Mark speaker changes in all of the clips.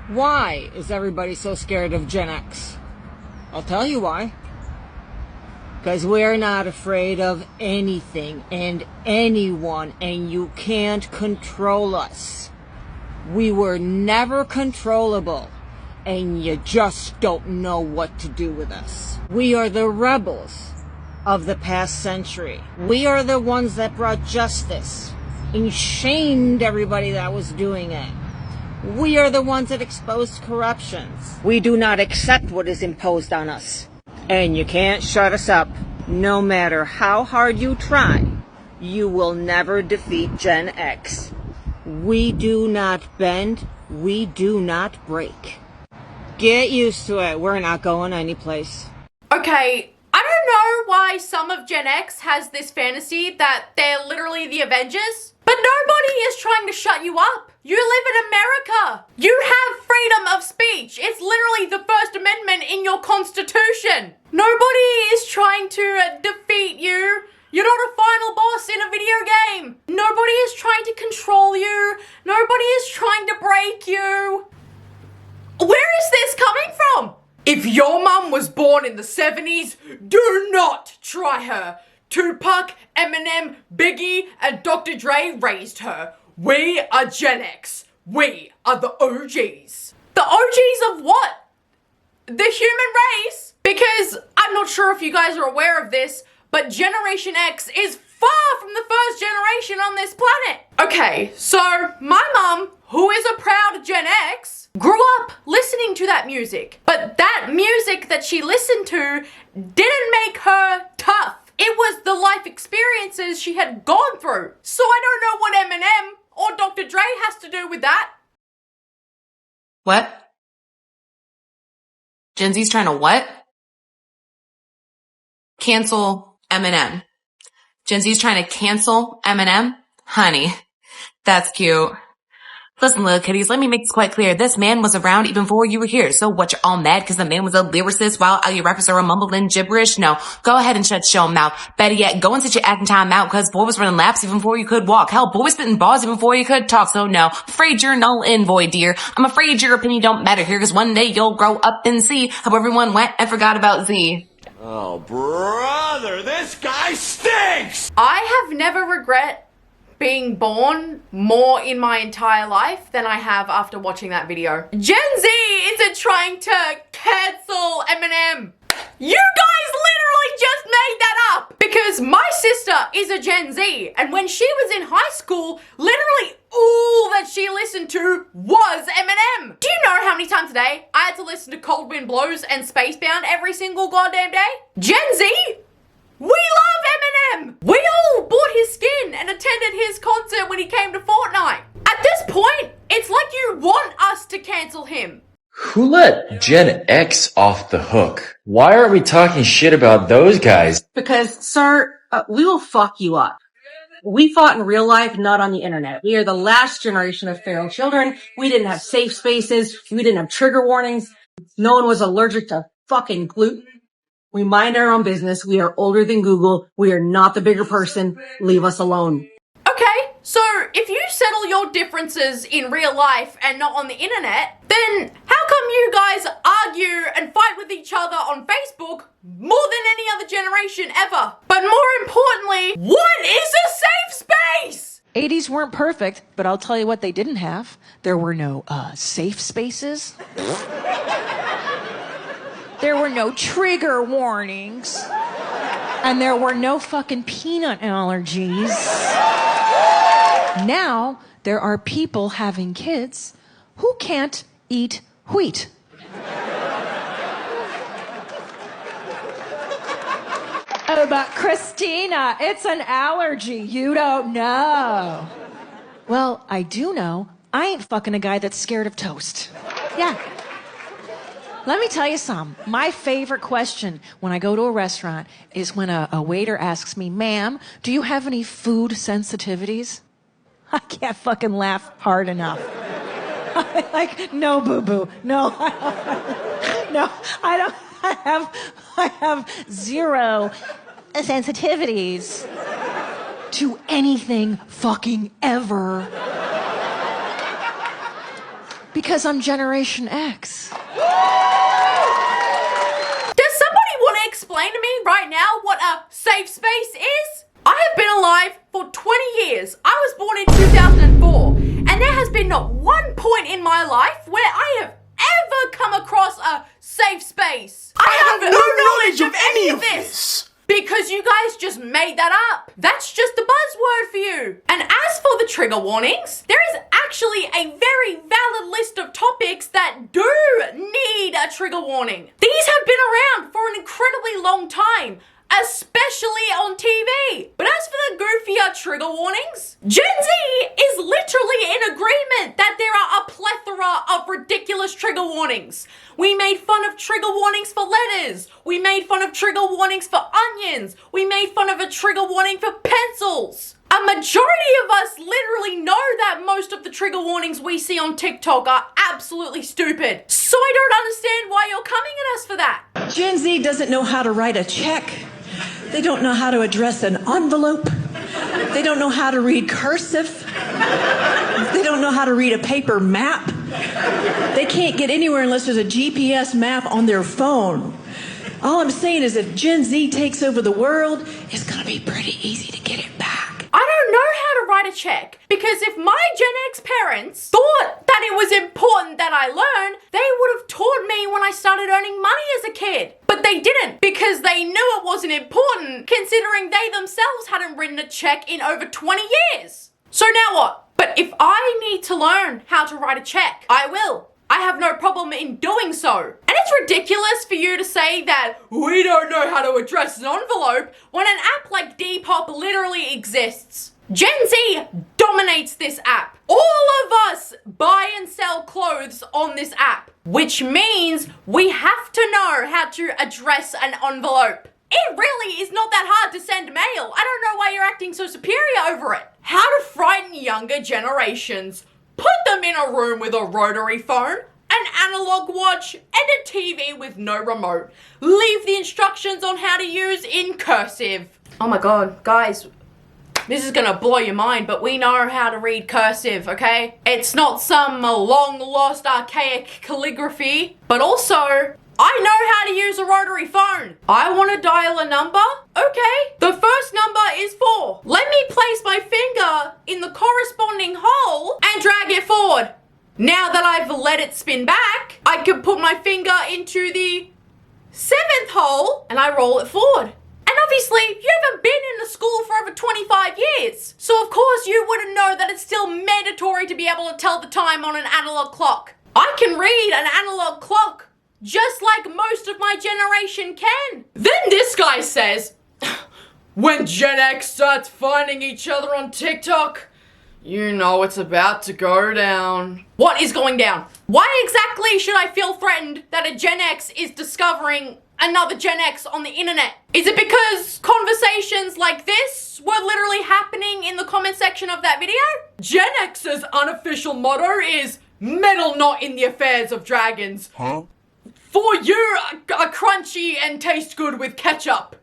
Speaker 1: Why is everybody so scared of Gen X? I'll tell you why. Because we're not afraid of anything and anyone, and you can't control us. We were never controllable, and you just don't know what to do with us. We are the rebels of the past century. We are the ones that brought justice and shamed everybody that was doing it. We are the ones that exposed corruptions. We do not accept what is imposed on us. And you can't shut us up. No matter how hard you try, you will never defeat Gen X. We do not bend. We do not break. Get used to it. We're not going anyplace.
Speaker 2: Okay, I don't know why some of Gen X has this fantasy that they're literally the Avengers, but nobody is trying to shut you up. You live in America. You have freedom of speech. It's literally the First Amendment in your Constitution. Nobody is trying to defeat you. You're not a final boss in a video game. Nobody is trying to control you. Nobody is trying to break you. Where is this coming from? If your mum was born in the 70s, do not try her. Tupac, Eminem, Biggie, and Dr. Dre raised her. We are Gen X. We are the OGs. The OGs of what? The human race? Because I'm not sure if you guys are aware of this, but Generation X is far from the first generation on this planet. Okay, so my mum, who is a proud Gen X, grew up listening to that music. But that music that she listened to didn't make her tough. It was the life experiences she had gone through. So I don't know what Eminem or Dr. Dre has to do with that.
Speaker 3: What? Gen Z's trying to what? Cancel Eminem. Gen Z's trying to cancel Eminem? Honey, that's cute. Listen, little kitties, let me make this quite clear. This man was around even before you were here. So what, you're all mad because the man was a lyricist while all your rappers are mumbling gibberish? No, go ahead and shut your mouth. Better yet, go and sit your acting time out because boy was running laps even before you could walk. Hell, boy was spitting bars even before you could talk. So no, afraid you're null and void, dear. I'm afraid your opinion don't matter here because one day you'll grow up and see how everyone went and forgot about Z.
Speaker 4: Oh, brother, this guy stinks!
Speaker 2: I have never regret being born more in my entire life than I have after watching that video. Gen Z isn't trying to cancel Eminem. You guys literally just made that up because my sister is a Gen Z and when she was in high school, literally all that she listened to was Eminem. Do you know how many times a day I had to listen to Cold Wind Blows and Spacebound every single goddamn day? Gen Z? We love Eminem! We all bought his skin and attended his concert when he came to Fortnite. At this point, it's like you want us to cancel him.
Speaker 5: Who let Gen X off the hook? Why aren't we talking shit about those guys?
Speaker 6: Because, sir, we will fuck you up. We fought in real life, not on the internet. We are the last generation of feral children. We didn't have safe spaces. We didn't have trigger warnings. No one was allergic to fucking gluten. We mind our own business. We are older than Google. We are not the bigger person. Leave us alone.
Speaker 2: Okay, so if you settle your differences in real life and not on the internet, then how come you guys argue and fight with each other on Facebook more than any other generation ever? But more importantly, what is a safe space?
Speaker 7: 80s weren't perfect, but I'll tell you what they didn't have. There were no safe spaces. There were no trigger warnings. And there were no fucking peanut allergies. Now, there are people having kids who can't eat wheat. Oh, but Christina, it's an allergy. You don't know. Well, I do know. I ain't fucking a guy that's scared of toast. Yeah. Let me tell you something. My favorite question when I go to a restaurant is when a waiter asks me, ma'am, do you have any food sensitivities? I can't fucking laugh hard enough. I'm like, no, boo-boo. No, I don't. I have zero sensitivities to anything fucking ever. Because I'm Generation X.
Speaker 2: Does somebody want to explain to me right now what a safe space is? I have been alive for 20 years. I was born in 2004, and there has been not one point in my life where I have ever come across a safe space. I have no knowledge of any of this. Because you guys just made that up. That's just a buzzword for you. And as for the trigger warnings, there is actually a very valid list of topics that do need a trigger warning. These have been around for an incredibly long time, especially on TV. But as for the goofier trigger warnings, Gen Z is literally in agreement that there are a plethora of ridiculous trigger warnings. We made fun of trigger warnings for letters. We made fun of trigger warnings for onions. We made fun of a trigger warning for pencils. A majority of us literally know that most of the trigger warnings we see on TikTok are absolutely stupid. So I don't understand why you're coming at us for that.
Speaker 8: Gen Z doesn't know how to write a check. They don't know how to address an envelope. They don't know how to read cursive. They don't know how to read a paper map. They can't get anywhere unless there's a GPS map on their phone. All I'm saying is if Gen Z takes over the world, it's gonna be pretty easy to get it back.
Speaker 2: I don't know how to write a check, because if my Gen X parents thought that it was important that I learn, they would have taught me when I started earning money as a kid. But they didn't, because they knew it wasn't important, considering they themselves hadn't written a check in over 20 years. So now what? But if I need to learn how to write a check, I will. I have no problem in doing so. And it's ridiculous for you to say that we don't know how to address an envelope when an app like Depop literally exists. Gen Z dominates this app. All of us buy and sell clothes on this app, which means we have to know how to address an envelope. It really is not that hard to send mail. I don't know why you're acting so superior over it. How to frighten younger generations. Put them in a room with a rotary phone, an analog watch, and a TV with no remote. Leave the instructions on how to use in cursive. Oh my god, guys. This is gonna blow your mind, but we know how to read cursive, okay? It's not some long-lost archaic calligraphy, but also, I know how to use a rotary phone. I want to dial a number? Okay. The first number is 4. Let me place my finger in the corresponding hole and drag it forward. Now that I've let it spin back, I can put my finger into the 7th hole and I roll it forward. And obviously, you haven't been in a school for over 25 years. So of course you wouldn't know that it's still mandatory to be able to tell the time on an analog clock. I can read an analog clock just like most of my generation can. Then this guy says, when Gen X starts finding each other on TikTok, you know it's about to go down. What is going down? Why exactly should I feel threatened that a Gen X is discovering another Gen X on the internet? Is it because conversations like this were literally happening in the comment section of that video? Gen X's unofficial motto is meddle not in the affairs of dragons.
Speaker 4: Huh?
Speaker 2: For you are crunchy and taste good with ketchup.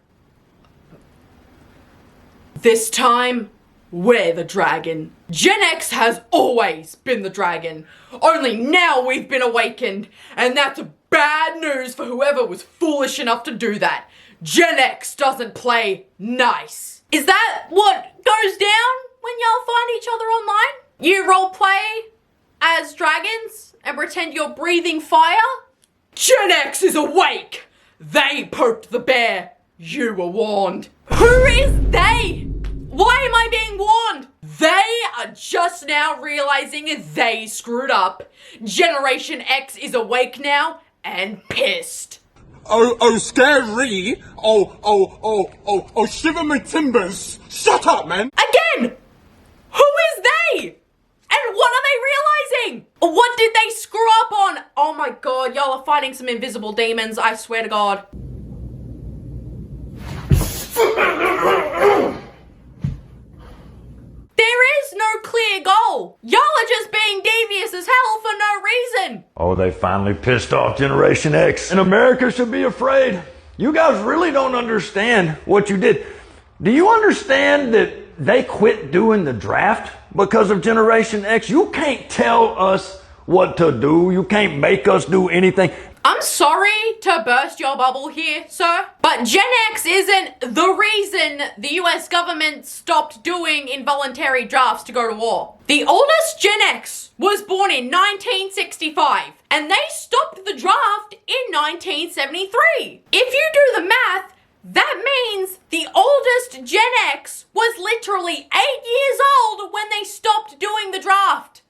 Speaker 2: This time, we're the dragon. Gen X has always been the dragon. Only now we've been awakened, and that's bad news for whoever was foolish enough to do that. Gen X doesn't play nice. Is that what goes down when y'all find each other online? You roleplay as dragons and pretend you're breathing fire? Gen X is awake! They poked the bear. You were warned. Who is they? Why am I being warned? They are just now realizing they screwed up. Generation X is awake now and pissed.
Speaker 4: Oh, scary. Oh, shiver my timbers. Shut up, man.
Speaker 2: Again! Who is they? And what are they realizing? What did they screw up on? Oh my god, y'all are fighting some invisible demons, I swear to god. There is no clear goal. Y'all are just being devious as hell for no reason.
Speaker 9: Oh, they finally pissed off Generation X. And America should be afraid. You guys really don't understand what you did. Do you understand that they quit doing the draft because of Generation X? You can't tell us what to do. You can't make us do anything.
Speaker 2: I'm sorry to burst your bubble here, sir, but Gen X isn't the reason the US government stopped doing involuntary drafts to go to war. The oldest Gen X was born in 1965, and they stopped the draft in 1973. If you do the math, that means the oldest Gen X was literally 8 years old when they stopped doing the draft.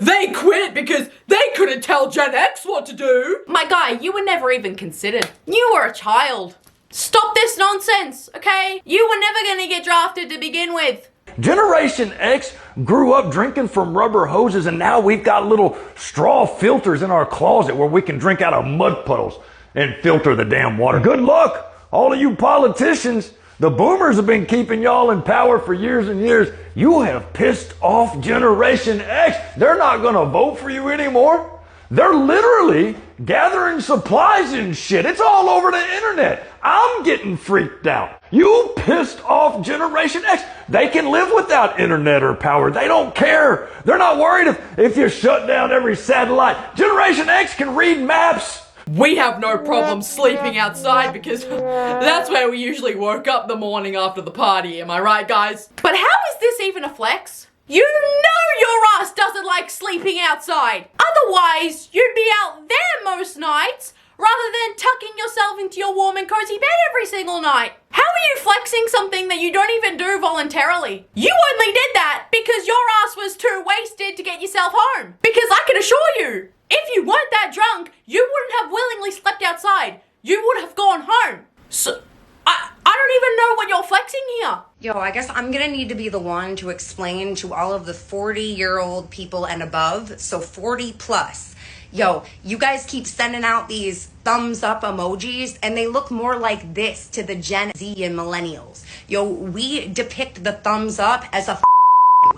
Speaker 2: They quit because they couldn't tell Gen X what to do. My guy, you were never even considered. You were a child. Stop this nonsense, okay? You were never gonna get drafted to begin with.
Speaker 9: Generation X grew up drinking from rubber hoses, and now we've got little straw filters in our closet where we can drink out of mud puddles and filter the damn water. Good luck, all of you politicians. The boomers have been keeping y'all in power for years and years. You have pissed off Generation X. They're not going to vote for you anymore. They're literally gathering supplies and shit. It's all over the internet. I'm getting freaked out. You pissed off Generation X. They can live without internet or power. They don't care. They're not worried if you shut down every satellite. Generation X can read maps.
Speaker 2: We have no problem sleeping outside because that's where we usually woke up the morning after the party, am I right, guys? But how is this even a flex? You know your ass doesn't like sleeping outside. Otherwise, you'd be out there most nights rather than tucking yourself into your warm and cozy bed every single night. How are you flexing something that you don't even do voluntarily? You only did that because your ass was too wasted to get yourself home. Because I can assure you, if you weren't that drunk, you wouldn't have willingly slept outside. You would have gone home. So, I don't even know what you're flexing here.
Speaker 10: Yo, I guess I'm gonna need to be the one to explain to all of the 40-year-old people and above, so 40 plus. Yo, you guys keep sending out these thumbs up emojis, and they look more like this to the Gen Z and millennials. Yo, we depict the thumbs up as a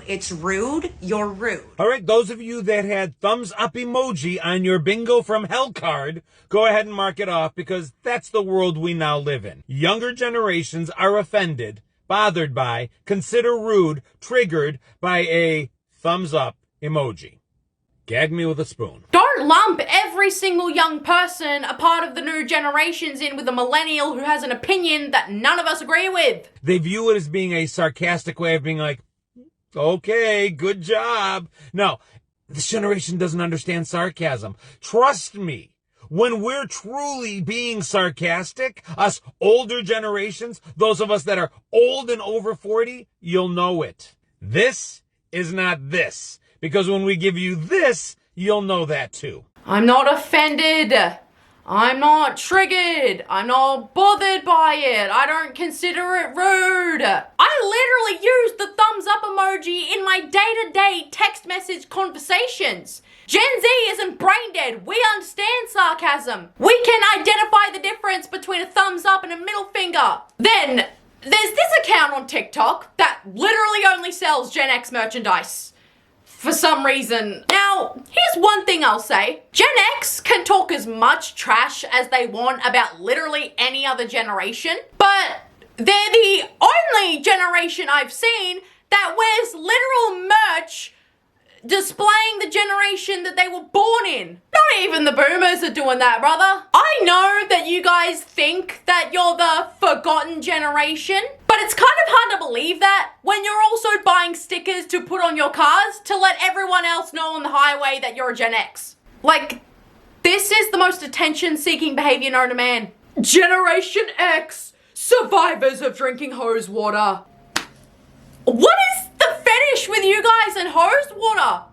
Speaker 10: it's rude, you're rude.
Speaker 11: All right, those of you that had thumbs up emoji on your bingo from hell card, go ahead and mark it off because that's the world we now live in. Younger generations are offended, bothered by, consider rude, triggered by a thumbs up emoji. Gag me with a spoon.
Speaker 2: Don't lump every single young person, a part of the new generations, in with a millennial who has an opinion that none of us agree with.
Speaker 11: They view it as being a sarcastic way of being like, okay, good job. No, this generation doesn't understand sarcasm. Trust me, when we're truly being sarcastic, us older generations, those of us that are old and over 40, you'll know it. This is not this. Because when we give you this, you'll know that too.
Speaker 2: I'm not offended. I'm not triggered. I'm not bothered by it. I don't consider it rude. I literally use the thumbs up emoji in my day-to-day text message conversations. Gen Z isn't brain dead. We understand sarcasm. We can identify the difference between a thumbs up and a middle finger. Then, there's this account on TikTok that literally only sells Gen X merchandise. For some reason. Now, here's one thing I'll say. Gen X can talk as much trash as they want about literally any other generation, but they're the only generation I've seen that wears literal merch displaying the generation that they were born in. Not even the boomers are doing that, brother. I know that you guys think that you're the forgotten generation, but it's kind of hard to believe that when you're also buying stickers to put on your cars to let everyone else know on the highway that you're a Gen X. Like, this is the most attention-seeking behavior known to man. Generation X, survivors of drinking hose water. What is the fetish with you guys and hose water?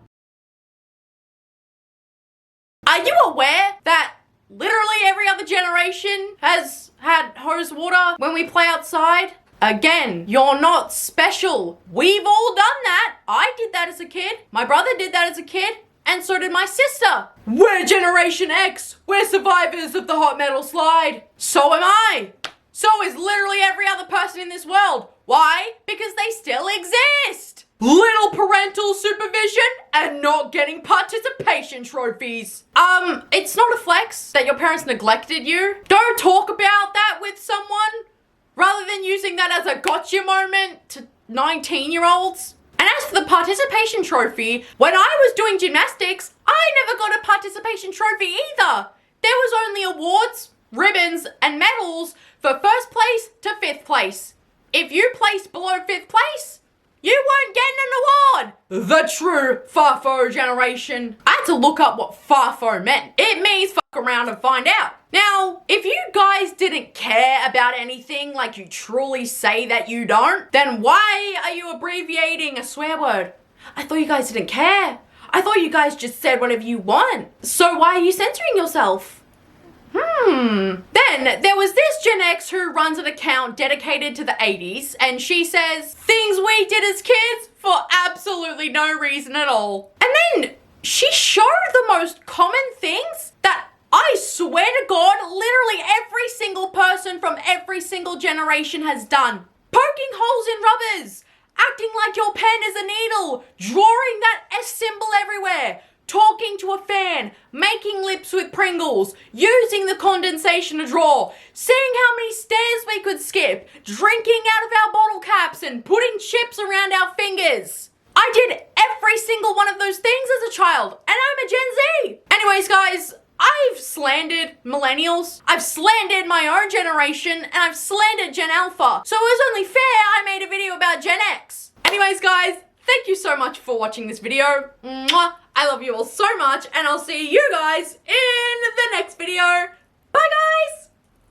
Speaker 2: Are you aware that literally every other generation has had hose water when we play outside? Again, you're not special. We've all done that. I did that as a kid. My brother did that as a kid. And so did my sister. We're Generation X. We're survivors of the hot metal slide. So am I. So is literally every other person in this world. Why? Because they still exist. Little parental supervision and not getting participation trophies. It's not a flex that your parents neglected you. Don't talk about that with someone rather than using that as a gotcha moment to 19-year-olds. And as for the participation trophy, when I was doing gymnastics, I I never got a participation trophy either. There was only awards, ribbons, and medals for first place to 5th place. If you placed below 5th place, you weren't getting an award. The true FAFO generation. I had to look up what FAFO meant. It means fuck around and find out. Now, if you guys didn't care about anything like you truly say that you don't, then why are you abbreviating a swear word? I thought you guys didn't care. I thought you guys just said whatever you want. So why are you censoring yourself? Then there was this Gen X who runs an account dedicated to the 80s, and she says, things we did as kids for absolutely no reason at all. And then she showed the most common things that I swear to God, literally every single person from every single generation has done. Poking holes in rubbers, acting like your pen is a needle, drawing that S symbol everywhere, talking to a fan, making lips with Pringles, using the condensation to draw, seeing how many stairs we could skip, drinking out of our bottle caps, and putting chips around our fingers. I did every single one of those things as a child, and I'm a Gen Z. Anyways, guys, I've slandered millennials, I've slandered my own generation, and I've slandered Gen Alpha. So it was only fair I made a video about Gen X. Anyways, guys, thank you so much for watching this video. Mwah. I love you all so much, and I'll see you guys in the next video. Bye, guys!